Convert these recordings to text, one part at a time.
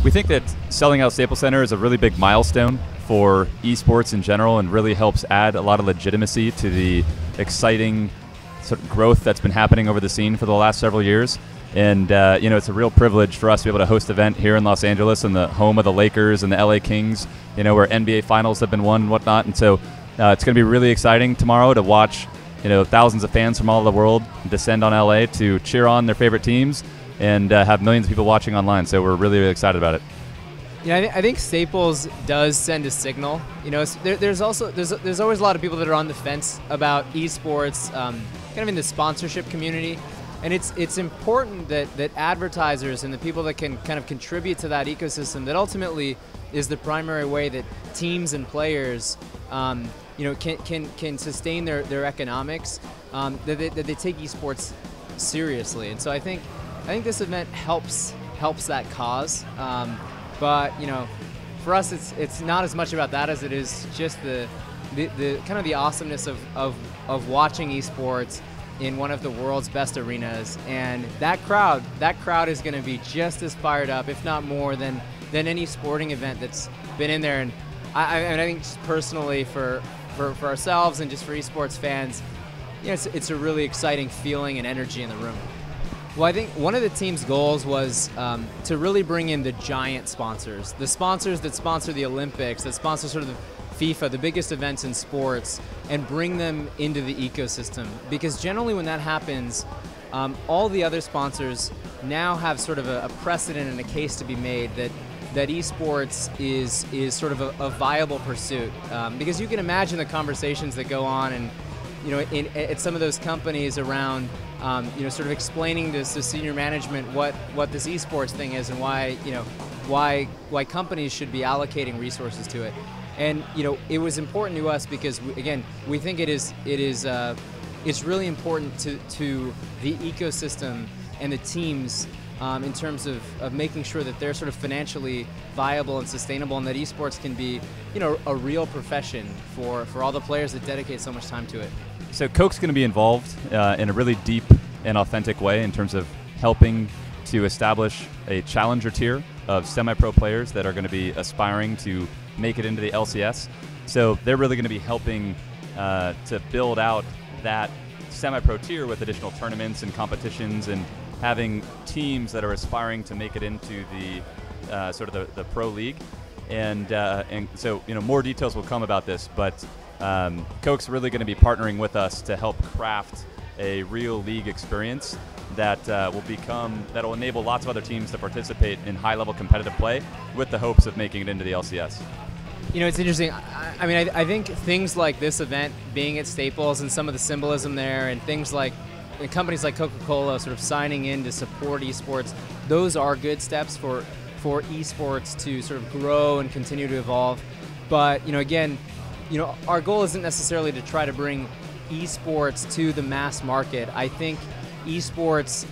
We think that selling out Staples Center is a really big milestone for esports in general and really helps add a lot of legitimacy to the exciting sort of growth that's been happening over the scene for the last several years. And it's a real privilege for us to be able to host an event here in Los Angeles, in the home of the Lakers and the LA Kings, where NBA finals have been won and whatnot. And so it's going to be really exciting tomorrow to watch thousands of fans from all over the world descend on LA to cheer on their favorite teams and have millions of people watching online. So we're really, really excited about it. I think Staples does send a signal. There's always a lot of people that are on the fence about esports, kind of in the sponsorship community, and it's important that advertisers and the people that can kind of contribute to that ecosystem, that ultimately is the primary way that teams and players can sustain their economics, that they take esports seriously. And so I think this event helps that cause. But for us, it's not as much about that as it is just the kind of the awesomeness of watching esports in one of the world's best arenas, and that crowd is going to be just as fired up, if not more, than any sporting event that's been in there. And I think just personally for ourselves and just for esports fans, it's a really exciting feeling and energy in the room. Well, I think one of the team's goals was to really bring in the giant sponsors, the sponsors that sponsor the Olympics, that sponsor sort of the FIFA, the biggest events in sports, and bring them into the ecosystem. Because generally when that happens, all the other sponsors now have sort of a precedent and a case to be made that esports is sort of a viable pursuit. Because you can imagine the conversations that go on and at some of those companies around sort of explaining this to senior management what this esports thing is and why companies should be allocating resources to it. And it was important to us because we think it's really important to the ecosystem and the teams in terms of making sure that they're sort of financially viable and sustainable, and that esports can be a real profession for all the players that dedicate so much time to it. So Coke's going to be involved in a really deep and authentic way in terms of helping to establish a challenger tier of semi-pro players that are going to be aspiring to make it into the LCS. So they're really going to be helping to build out that semi-pro tier with additional tournaments and competitions, and having teams that are aspiring to make it into the sort of the pro league. And so more details will come about this, but Coke's really going to be partnering with us to help craft a real league experience that will enable lots of other teams to participate in high-level competitive play with the hopes of making it into the LCS. It's interesting. I think things like this event being at Staples and some of the symbolism there, and things like companies like Coca-Cola sort of signing in to support esports, those are good steps for esports to sort of grow and continue to evolve. But our goal isn't necessarily to try to bring esports to the mass market. I think esports,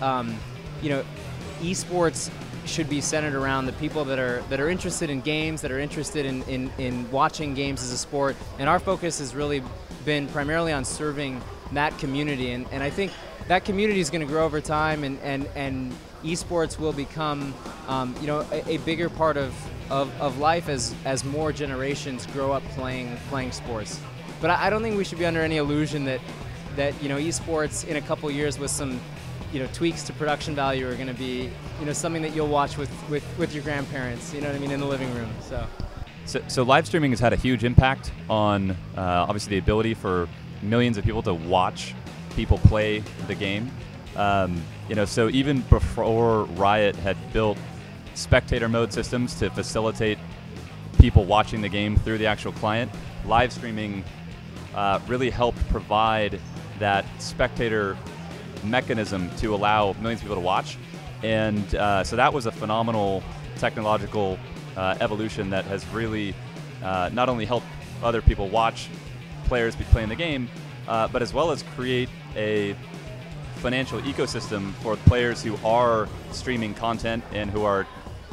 esports should be centered around the people that are interested in games, that are interested in watching games as a sport. And our focus has really been primarily on serving that community. And I think that community is going to grow over time, and esports will become a bigger part of life as more generations grow up playing sports. But I don't think we should be under any illusion that esports in a couple years with some tweaks to production value are going to be something that you'll watch with your grandparents, in the living room. So live streaming has had a huge impact on obviously the ability for millions of people to watch people play the game. So even before Riot had built spectator mode systems to facilitate people watching the game through the actual client, live streaming really helped provide that spectator mechanism to allow millions of people to watch. And so that was a phenomenal technological evolution that has really not only helped other people watch players be playing the game, but as well as create a financial ecosystem for players who are streaming content and who are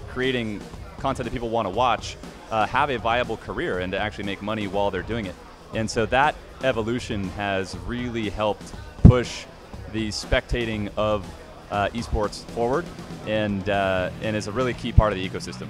creating content that people want to watch, have a viable career and to actually make money while they're doing it. And so that evolution has really helped push the spectating of esports forward, and is a really key part of the ecosystem.